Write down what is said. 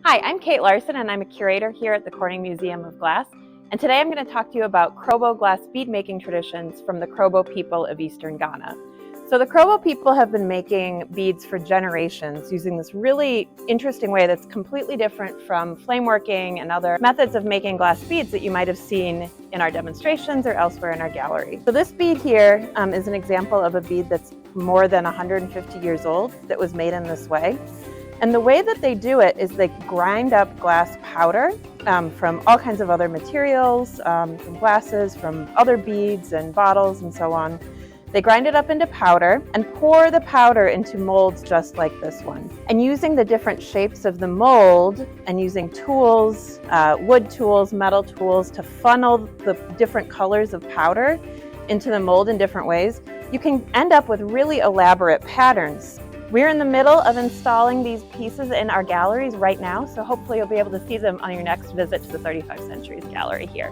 Hi, I'm Kate Larson and I'm a curator here at the Corning Museum of Glass. And today I'm going to talk to you about Krobo glass bead making traditions from the Krobo people of Eastern Ghana. So the Krobo people have been making beads for generations using this really interesting way that's completely different from flame working and other methods of making glass beads that you might have seen in our demonstrations or elsewhere in our gallery. So this bead here is an example of a bead that's more than 150 years old that was made in this way. And the way that they do it is they grind up glass powder from all kinds of other materials, from glasses, from other beads and bottles and so on. They grind it up into powder and pour the powder into molds just like this one. And using the different shapes of the mold and using tools, wood tools, metal tools to funnel the different colors of powder into the mold in different ways, you can end up with really elaborate patterns. We're in the middle of installing these pieces in our galleries right now, so hopefully you'll be able to see them on your next visit to the 35 Centuries Gallery here.